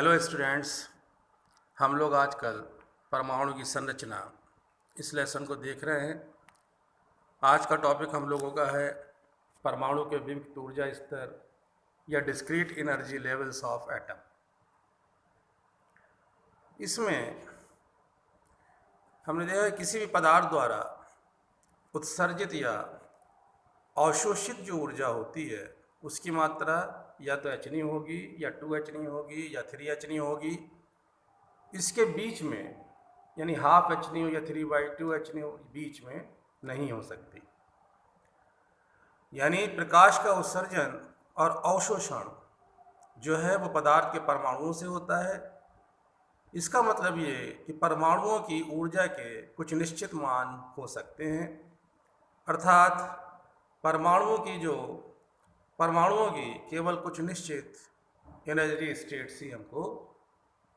Hello students, हम लोग आजकल परमाणु की संरचना इस लेसन को देख रहे हैं। आज का टॉपिक हम लोगों का है परमाणु के विविक्त ऊर्जा स्तर या discrete energy levels of atom. इसमें हमने देखा है किसी भी पदार्थ द्वारा उत्सर्जित या अवशोषित जो ऊर्जा होती है उसकी मात्रा या तो H होगी या 2H होगी या 3H होगी। इसके बीच में यानी हाफ H या 3/2H बीच में नहीं हो सकती। यानी प्रकाश का उत्सर्जन और अवशोषण जो है वो पदार्थ के परमाणुओं से होता है। इसका मतलब ये कि परमाणुओं की ऊर्जा के कुछ निश्चित मान हो सकते हैं, अर्थात परमाणुओं की केवल कुछ निश्चित एनर्जी स्टेट्स ही हमको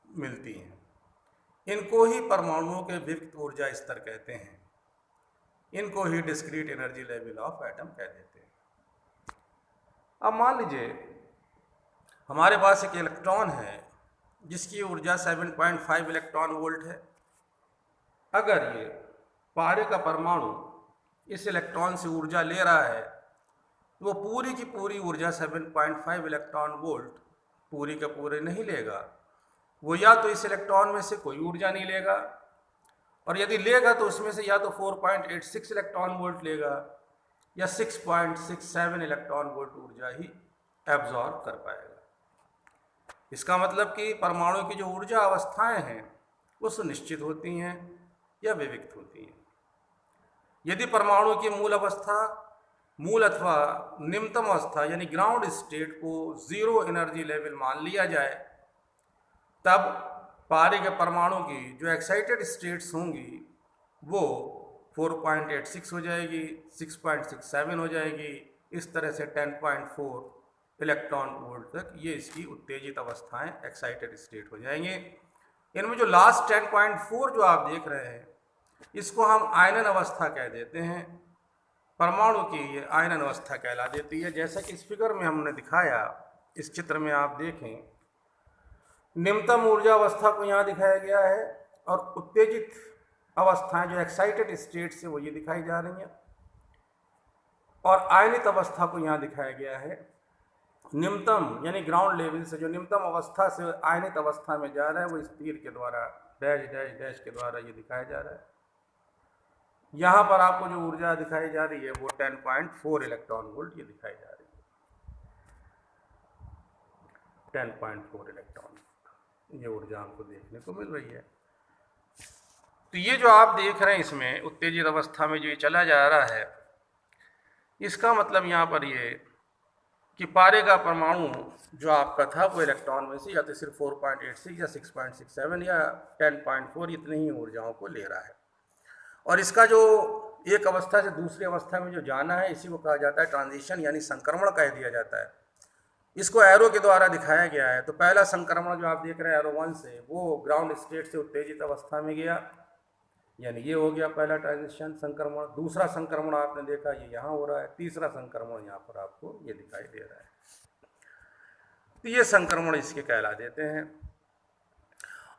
मिलती हैं। इनको ही परमाणुओं के विविक्त ऊर्जा स्तर कहते हैं। इनको ही discrete energy level of atom कह देते हैं। अब मान लीजिए हमारे पास एक इलेक्ट्रॉन है जिसकी ऊर्जा 7.5 इलेक्ट्रॉन वोल्ट है। अगर ये पारे का परमाणु इस इलेक्ट्रॉन से ऊर्जा ले रहा है तो वो पूरी की पूरी ऊर्जा 7.5 इलेक्ट्रॉन वोल्ट पूरी का पूरे नहीं लेगा। वो या तो इस इलेक्ट्रॉन में से कोई ऊर्जा नहीं लेगा, और यदि लेगा तो उसमें से या तो 4.86 इलेक्ट्रॉन वोल्ट लेगा या 6.67 इलेक्ट्रॉन वोल्ट ऊर्जा ही एब्जॉर्ब कर पाएगा। इसका मतलब कि परमाणु की जो ऊर्जा अवस्थाएं हैं वो सुनिश्चित होती हैं या विविक्त होती हैं। यदि परमाणु की मूल अथवा निम्नतम अवस्था यानी ग्राउंड स्टेट को जीरो एनर्जी लेवल मान लिया जाए, तब पारे के परमाणु की जो एक्साइटेड स्टेट्स होंगी वो 4.86 हो जाएगी, 6.67 हो जाएगी, इस तरह से 10.4 इलेक्ट्रॉन वोल्ट तक ये इसकी उत्तेजित अवस्थाएं एक्साइटेड स्टेट हो जाएंगे। इनमें जो लास्ट 10.4 जो आप देख रहे हैं इसको हम आयनन अवस्था कह देते हैं। परमाणु की ये आयनन अवस्था कहला देती है। जैसा कि इस फिगर में हमने दिखाया, इस चित्र में आप देखें, निम्नतम ऊर्जा अवस्था को यहाँ दिखाया गया है और उत्तेजित अवस्थाएं जो एक्साइटेड स्टेट से वो ये दिखाई जा रही हैं, और आयनित अवस्था को यहाँ दिखाया गया है। निम्नतम यानी ग्राउंड लेवल से जो निम्नतम अवस्था से आयनित अवस्था में जा रहा है वो इस तीर के द्वारा डैश डैश डैश के द्वारा ये दिखाया जा रहा है। यहाँ पर आपको जो ऊर्जा दिखाई जा रही है वो 10.4 इलेक्ट्रॉन वोल्ट ये दिखाई जा रही है। 10.4 इलेक्ट्रॉन ये ऊर्जा हमको देखने को मिल रही है। तो ये जो आप देख रहे हैं इसमें उत्तेजित अवस्था में जो ये चला जा रहा है, इसका मतलब यहाँ पर ये कि पारे का परमाणु जो आपका था वो इलेक्ट्रॉन में से या तो सिर्फ 4.86 या 6.67 या 10.4 इतनी ही ऊर्जाओं को ले रहा है। और इसका जो एक अवस्था से दूसरी अवस्था में जो जाना है इसी को कहा जाता है ट्रांजिशन यानी संक्रमण कह दिया जाता है। इसको एरो के द्वारा दिखाया गया है। तो पहला संक्रमण जो आप देख रहे हैं एरो 1 से, वो ग्राउंड स्टेट से उत्तेजित अवस्था में गया, यानी ये हो गया पहला ट्रांजिशन संक्रमण। दूसरा संक्रमण आपने देखा ये यहाँ हो रहा है। तीसरा संक्रमण यहाँ पर आपको ये दिखाई दे रहा है। तो ये संक्रमण इसके कहला देते हैं।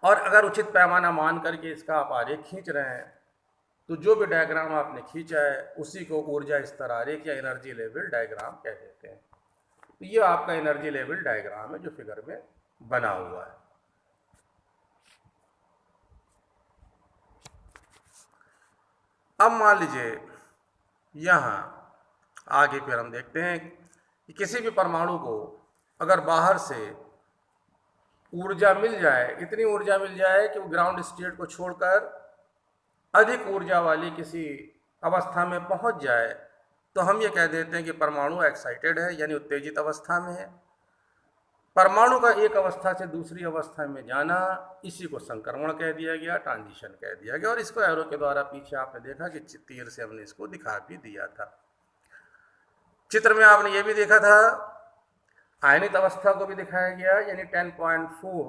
और अगर उचित पैमाना मान करके इसका आप आरेख खींच रहे हैं तो जो भी डायग्राम आपने खींचा है उसी को ऊर्जा स्तर आरेख या एनर्जी लेवल डायग्राम कह देते हैं। तो ये आपका एनर्जी लेवल डायग्राम है जो फिगर में बना हुआ है। अब मान लीजिए यहाँ आगे फिर हम देखते हैं कि किसी भी परमाणु को अगर बाहर से ऊर्जा मिल जाए, इतनी ऊर्जा मिल जाए कि वो ग्राउंड स्टेट को छोड़कर अधिक ऊर्जा वाली किसी अवस्था में पहुंच जाए, तो हम ये कह देते हैं कि परमाणु एक्साइटेड है यानी उत्तेजित अवस्था में है। परमाणु का एक अवस्था से दूसरी अवस्था में जाना इसी को संक्रमण कह दिया गया, ट्रांजिशन कह दिया गया। और इसको एरो के द्वारा पीछे आपने देखा कि तीर से हमने इसको दिखा भी दिया था। चित्र में आपने ये भी देखा था आयनित अवस्था को भी दिखाया गया, यानी 10.4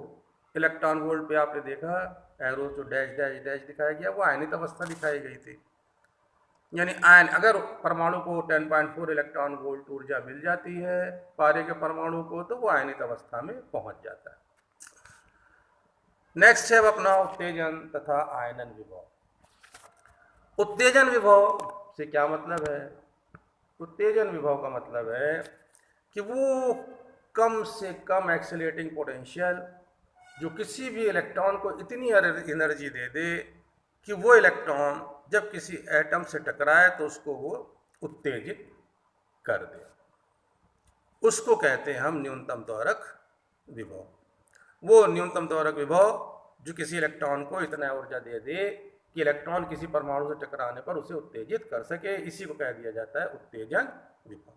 इलेक्ट्रॉन वोल्ट पे आपने देखा एरो जो डैश डैश डैश दिखाया गया वो आयनित अवस्था दिखाई गई थी। यानी आयन अगर परमाणु को 10.4 इलेक्ट्रॉन वोल्ट ऊर्जा मिल जाती है पारे के परमाणु को, तो वो आयनित अवस्था में पहुंच जाता है। नेक्स्ट है अपना उत्तेजन तथा आयनन विभव। उत्तेजन विभव से क्या मतलब है? उत्तेजन विभव का मतलब है कि वो कम से कम एक्सीलरेटिंग पोटेंशियल जो किसी भी इलेक्ट्रॉन को इतनी एनर्जी दे दे कि वो इलेक्ट्रॉन जब किसी एटम से टकराए तो उसको वो उत्तेजित कर दे, उसको कहते हैं हम न्यूनतम त्वरक विभव। वो न्यूनतम त्वरक विभव जो किसी इलेक्ट्रॉन को इतना ऊर्जा दे दे कि इलेक्ट्रॉन किसी परमाणु से टकराने पर उसे उत्तेजित कर सके, इसी को कह दिया जाता है उत्तेजन विभव।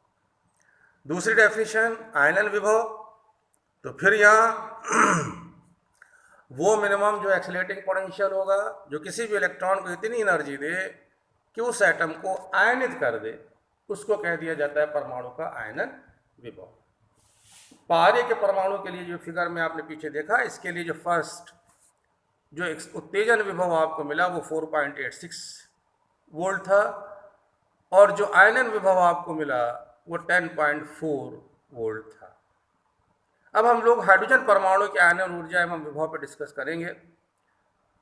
दूसरी डेफिनेशन आयनन विभव, तो फिर यहाँ वो मिनिमम जो एक्सीलरेटिंग पोटेंशियल होगा जो किसी भी इलेक्ट्रॉन को इतनी एनर्जी दे कि उस एटम को आयनित कर दे, उसको कह दिया जाता है परमाणु का आयनन विभव। पारे के परमाणु के लिए जो फिगर में आपने पीछे देखा, इसके लिए जो फर्स्ट जो उत्तेजन विभव आपको मिला वो 4.86 वोल्ट था, और जो आयनन विभव आपको मिला वो 10.4 वोल्ट था। अब हम लोग हाइड्रोजन परमाणु के आयनन ऊर्जा एवं विभव पर डिस्कस करेंगे।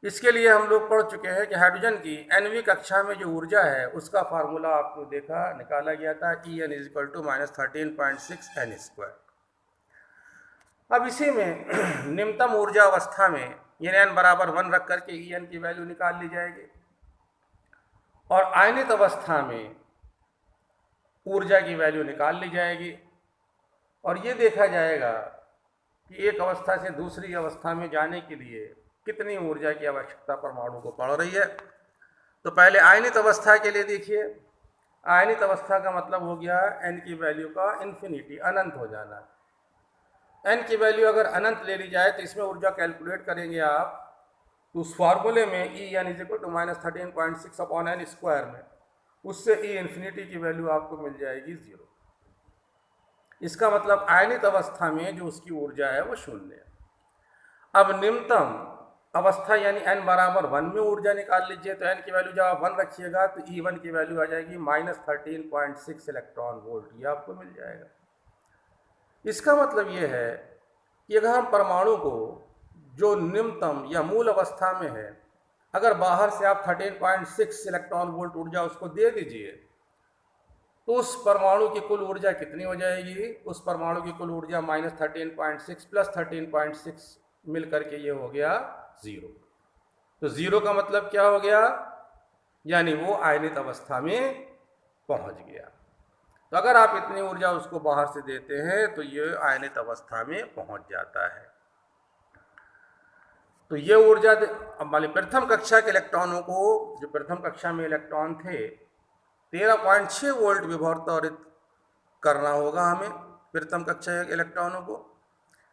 इसके लिए हम लोग पढ़ चुके हैं कि हाइड्रोजन की nवीं कक्षा में जो ऊर्जा है उसका फार्मूला आपको देखा निकाला गया था, En = -13.6 n²। अब इसी में निम्नतम ऊर्जा अवस्था में यानी n बराबर 1 रख करके En की वैल्यू निकाल ली जाएगी, और आयनित अवस्था में ऊर्जा की वैल्यू निकाल ली जाएगी, और ये देखा जाएगा कि एक अवस्था से दूसरी अवस्था में जाने के लिए कितनी ऊर्जा की आवश्यकता परमाणु को पड़ रही है। तो पहले आयनित अवस्था के लिए देखिए, आयनित अवस्था का मतलब हो गया n की वैल्यू का इन्फिनिटी, अनंत हो जाना। n की वैल्यू अगर अनंत ले ली जाए तो इसमें ऊर्जा कैलकुलेट करेंगे आप, तो उस फार्मूले में En = -13.6/n² में उससे E इन्फिनिटी की वैल्यू आपको मिल जाएगी 0। इसका मतलब आयनित अवस्था में जो उसकी ऊर्जा है वो 0 है। अब निम्नतम अवस्था यानी n बराबर 1 में ऊर्जा निकाल लीजिए, तो n की वैल्यू जब आप 1 रखिएगा तो E1 की वैल्यू आ जाएगी -13.6 इलेक्ट्रॉन वोल्ट, ये आपको मिल जाएगा। इसका मतलब ये है कि अगर हम परमाणु को जो निम्नतम या मूल अवस्था में है, अगर बाहर से आप 13.6 इलेक्ट्रॉन वोल्ट ऊर्जा उसको दे दीजिए, तो उस परमाणु की कुल ऊर्जा कितनी हो जाएगी? उस परमाणु की कुल ऊर्जा -13.6 + 13.6 मिल करके ये हो गया 0। तो 0 का मतलब क्या हो गया? यानी वो आयनित अवस्था में पहुंच गया। तो अगर आप इतनी ऊर्जा उसको बाहर से देते हैं तो ये आयनित अवस्था में पहुंच जाता है। तो ये ऊर्जा अब वाले प्रथम कक्षा के इलेक्ट्रॉनों को, जो प्रथम कक्षा में इलेक्ट्रॉन थे, 13.6 वोल्ट विभव त्वरित करना होगा हमें प्रथम कक्षा के इलेक्ट्रॉनों को।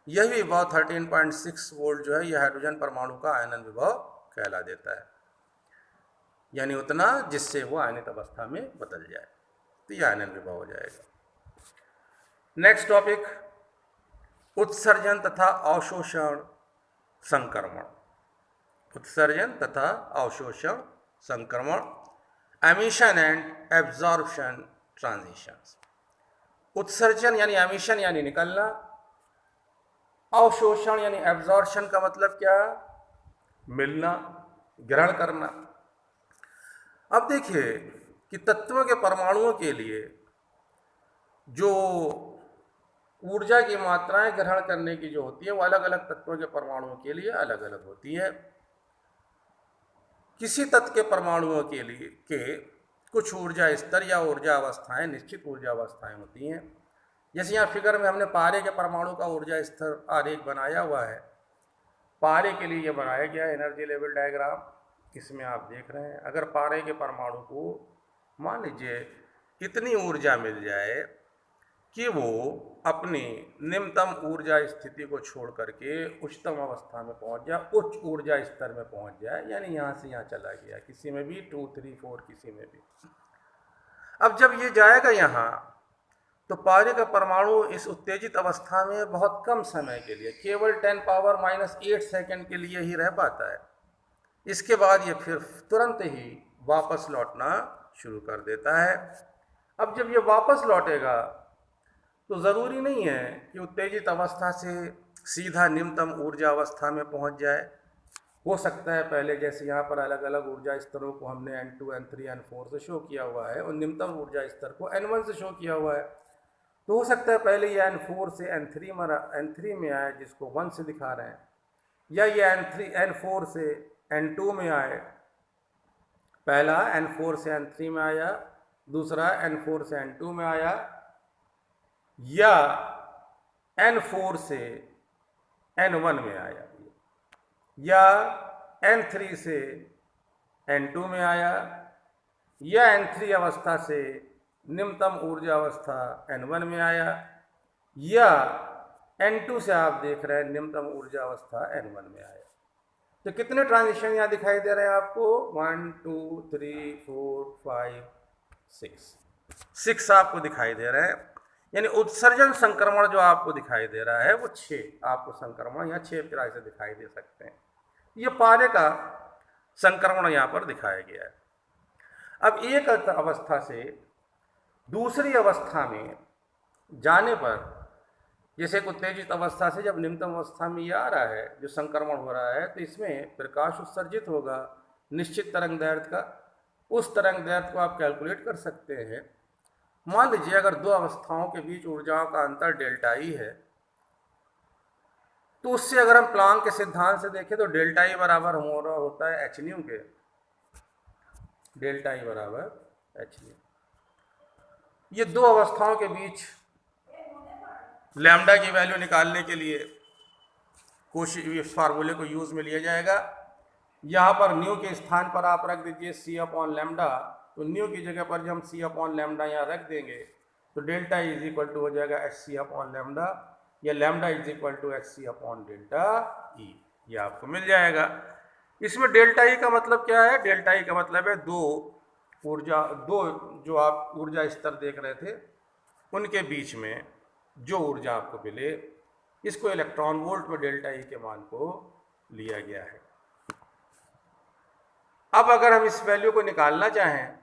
यह विभव 13.6 वोल्ट जो है यह हाइड्रोजन परमाणु का आयनन विभव कहला देता है, यानी उतना जिससे वो आयनित अवस्था में बदल जाए, तो यह आयनन विभव हो जाएगा। नेक्स्ट टॉपिक उत्सर्जन तथा अवशोषण संक्रमण। उत्सर्जन तथा अवशोषण संक्रमण, एमिशन एंड एब्जॉर्प्शन ट्रांजिशंस। उत्सर्जन यानी एमिशन यानी निकलना, अवशोषण यानी एब्जॉर्प्शन का मतलब क्या? मिलना, ग्रहण करना। अब देखिए कि तत्वों के परमाणुओं के लिए जो ऊर्जा की मात्राएं ग्रहण करने की जो होती है वो अलग अलग तत्वों के परमाणुओं के लिए अलग अलग होती है। किसी तत्व के परमाणुओं के लिए के कुछ ऊर्जा स्तर या ऊर्जा अवस्थाएं, निश्चित ऊर्जा अवस्थाएं होती हैं। जैसे यहाँ फिगर में हमने पारे के परमाणु का ऊर्जा स्तर आरेख बनाया हुआ है। पारे के लिए ये बनाया गया एनर्जी लेवल डायग्राम, इसमें आप देख रहे हैं। अगर पारे के परमाणु को मान लीजिए इतनी ऊर्जा मिल जाए कि वो अपनी निम्नतम ऊर्जा स्थिति को छोड़ करके उच्चतम अवस्था में पहुंच जाए, उच्च ऊर्जा स्तर में पहुंच जाए, यानी यहाँ से यहाँ चला गया, किसी में भी 2, 3, 4 किसी में भी। अब जब ये जाएगा यहाँ, तो पारे का परमाणु इस उत्तेजित अवस्था में बहुत कम समय के लिए, केवल 10⁻⁸ सेकंड के लिए ही रह पाता है। इसके बाद ये फिर तुरंत ही वापस लौटना शुरू कर देता है। अब जब ये वापस लौटेगा तो ज़रूरी नहीं है कि उत्तेजित अवस्था से सीधा निम्नतम ऊर्जा अवस्था में पहुंच जाए। हो सकता है पहले जैसे यहाँ पर अलग अलग ऊर्जा स्तरों को हमने N2, N3, N4 से शो किया हुआ है और निम्नतम ऊर्जा स्तर को N1 से शो किया हुआ है, तो हो सकता है पहले ये N4 से N3 में आए जिसको 1 से दिखा रहे हैं, या ये N4 से N2 में आए, पहला N4 से N3 में आया, दूसरा N4 से N2 में आया, या N4 से N1 में आया, या N3 से N2 में आया, या N3 अवस्था से निम्नतम ऊर्जा अवस्था N1 में आया, या N2 से आप देख रहे हैं निम्नतम ऊर्जा अवस्था N1 में आया। तो कितने ट्रांजिशन यहाँ दिखाई दे रहे हैं आपको? 1 2 3 4 5 6 आपको दिखाई दे रहे हैं। यानी उत्सर्जन संक्रमण जो आपको दिखाई दे रहा है वो 6 आपको संक्रमण यहाँ 6 तरह से दिखाई दे सकते हैं। ये पारे का संक्रमण यहाँ पर दिखाया गया है। अब एक अवस्था से दूसरी अवस्था में जाने पर, जैसे एक उत्तेजित अवस्था से जब निम्नतम अवस्था में ये आ रहा है जो संक्रमण हो रहा है, तो इसमें प्रकाश उत्सर्जित होगा निश्चित तरंग दैर्ध्य का। उस तरंग दैर्ध्य को आप कैलकुलेट कर सकते हैं। मान लीजिए अगर दो अवस्थाओं के बीच ऊर्जाओं का अंतर डेल्टा ई है, तो उससे अगर हम प्लांक के सिद्धांत से देखें तो डेल्टा ई बराबर होता है एच न्यू के, डेल्टा ई बराबर एच न्यू। ये दो अवस्थाओं के बीच लैम्डा की वैल्यू निकालने के लिए कोशिश इस फार्मूले को यूज में लिया जाएगा। यहाँ पर न्यू के स्थान पर आप रख दीजिए सी अपॉन लैम्डा, तो न्यू की जगह पर जब हम सी अपॉन लैम्डा यहाँ रख देंगे तो डेल्टा इज इक्वल टू हो जाएगा एच सी अपॉन लैम्डा, या lambda is equal to H C upon delta E, ये आपको मिल जाएगा। इसमें डेल्टा ई का मतलब क्या है? डेल्टा ई का मतलब है दो जो आप ऊर्जा स्तर देख रहे थे उनके बीच में जो ऊर्जा आपको मिले, इसको इलेक्ट्रॉन वोल्ट में डेल्टा ई के मान को लिया गया है। अब अगर हम इस वैल्यू को निकालना चाहें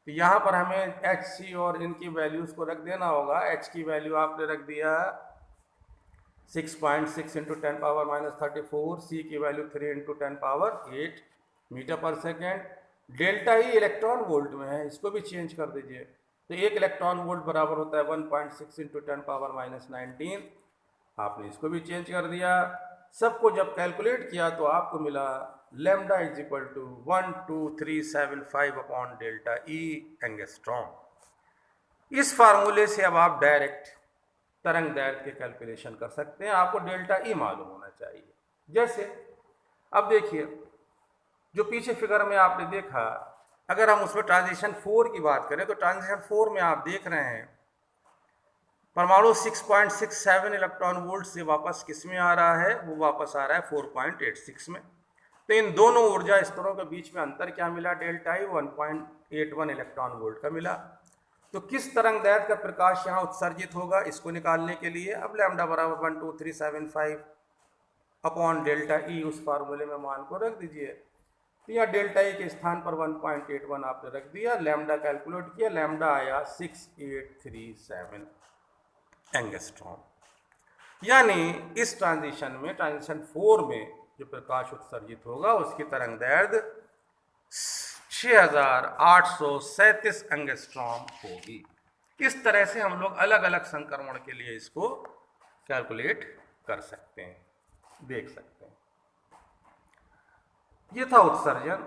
तो यहाँ पर हमें एच सी और इनकी वैल्यूज़ को रख देना होगा। एच की वैल्यू आपने रख दिया 6.6 इंटू 10 पावर माइनस 34, सी की वैल्यू 3 इंटू 10 पावर 8 मीटर पर second. Delta E electron volt में है, इसको भी चेंज कर दीजिए, तो 1 इलेक्ट्रॉन वोल्ट बराबर होता है 1.6 इंटू 10 पावर माइनस 19। आपने इसको भी चेंज कर दिया। सबको जब कैलकुलेट किया तो आपको मिला lambda is equal to 12375 upon delta E angstrom. इस फार्मूले से अब आप डायरेक्ट तरंग दैर्ध्य के कैलकुलेशन कर सकते हैं। आपको डेल्टा ई मालूम होना चाहिए। जैसे अब देखिए जो पीछे फिगर में आपने देखा, अगर हम उसमें ट्रांजिशन 4 की बात करें तो ट्रांजिशन 4 में आप देख रहे हैं परमाणु 6.67 इलेक्ट्रॉन वोल्ट से वापस किस में आ रहा है? वो वापस आ रहा है 4.86 में। तो इन दोनों ऊर्जा स्तरों के बीच में अंतर क्या मिला? डेल्टा ई 1.81 इलेक्ट्रॉन वोल्ट का मिला। तो किस तरंग दैर्ध्य का प्रकाश यहाँ उत्सर्जित होगा, इसको निकालने के लिए अब लैम्डा बराबर 12375 अपॉन डेल्टा ई उस फार्मूले में मान को रख दीजिए। तो यहाँ डेल्टा ई के स्थान पर 1.81 आपने रख दिया, लैम्डा कैलकुलेट किया, लैम्डा आया 6837 एंगस्ट्रॉम। यानी इस ट्रांजिशन में, ट्रांजिशन 4 में जो प्रकाश उत्सर्जित होगा उसकी तरंग दैर्ध्य 6837 एंगस्ट्रॉम होगी। इस तरह से हम लोग अलग अलग संक्रमण के लिए इसको कैलकुलेट कर सकते हैं, देख सकते हैं। ये था उत्सर्जन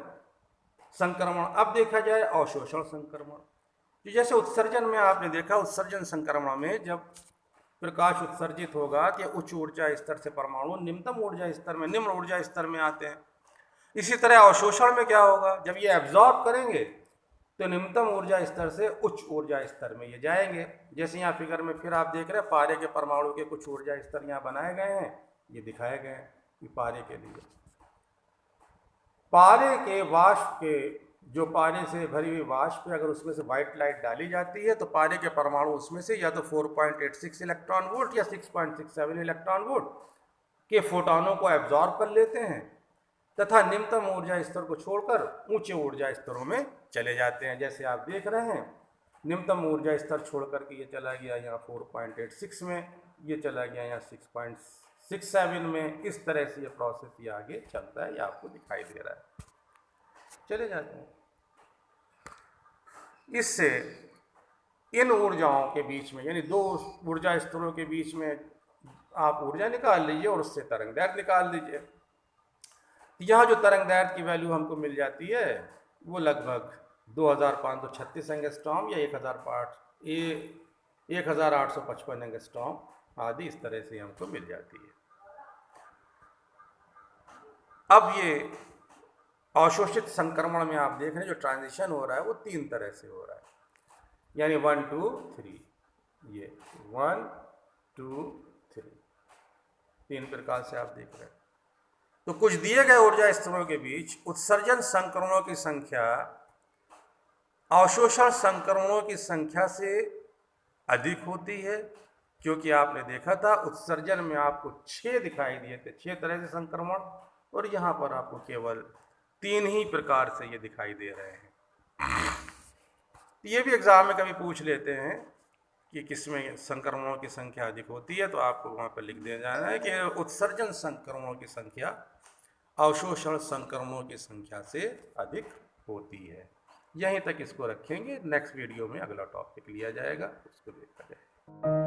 संक्रमण। अब देखा जाए अवशोषण संक्रमण। जैसे उत्सर्जन में आपने देखा, उत्सर्जन संक्रमण में जब प्रकाश उत्सर्जित होगा कि उच्च ऊर्जा स्तर से परमाणु निम्नतम ऊर्जा स्तर में, निम्न ऊर्जा स्तर में आते हैं। इसी तरह अवशोषण में क्या होगा? जब ये एब्जॉर्ब करेंगे तो निम्नतम ऊर्जा स्तर से उच्च ऊर्जा स्तर में ये जाएंगे। जैसे यहाँ फिगर में फिर आप देख रहे हैं पारे के परमाणु के कुछ ऊर्जा स्तर यहाँ बनाए गए हैं, ये दिखाए गए हैं कि पारे के लिए, पारे के वाष्प के, जो पारे से भरी हुई वाष्प है, अगर उसमें से व्हाइट लाइट डाली जाती है तो पारे के परमाणु उसमें से या तो 4.86 इलेक्ट्रॉन वोल्ट या 6.67 इलेक्ट्रॉन वोल्ट के फोटोनों को एब्जॉर्ब कर लेते हैं तथा निम्नतम ऊर्जा स्तर को छोड़कर ऊंचे ऊर्जा स्तरों में चले जाते हैं। जैसे आप देख रहे हैं निम्नतम ऊर्जा स्तर छोड़ करके ये चला गया यहाँ 4.86 में, ये चला गया यहाँ 6, 7 में इस तरह से ये प्रोसेस ये आगे चलता है, ये आपको दिखाई दे रहा है। चले जाते हैं। इससे इन ऊर्जाओं के बीच में, यानी दो ऊर्जा स्तरों के बीच में आप ऊर्जा निकाल लीजिए और उससे तरंग दैर्घ्य निकाल लीजिए। यहाँ जो तरंग दैर्घ्य की वैल्यू हमको मिल जाती है वो लगभग 2536 एंगस्ट्रॉम या 1855 एंगस्ट्रॉम आदि इस तरह से हमको मिल जाती है। अब ये अवशोषित संक्रमण में आप देख रहे हैं जो ट्रांजिशन हो रहा है वो 3 तरह से हो रहा है, यानी 1 2 3, ये 1 2 3 3 प्रकार से आप देख रहे हैं। तो कुछ दिए गए ऊर्जा स्तरों के बीच उत्सर्जन संक्रमणों की संख्या अवशोषण संक्रमणों की संख्या से अधिक होती है, क्योंकि आपने देखा था उत्सर्जन में आपको 6 दिखाई दिए थे, 6 तरह से संक्रमण, और यहाँ पर आपको केवल 3 ही प्रकार से ये दिखाई दे रहे हैं। ये भी एग्जाम में कभी पूछ लेते हैं कि किसमें संक्रमणों की संख्या अधिक होती है, तो आपको वहाँ पर लिख दिया जाना है कि उत्सर्जन संक्रमणों की संख्या अवशोषण संक्रमणों की संख्या से अधिक होती है। यहीं तक इसको रखेंगे, नेक्स्ट वीडियो में अगला टॉपिक लिया जाएगा, उसको देखा जाएगा।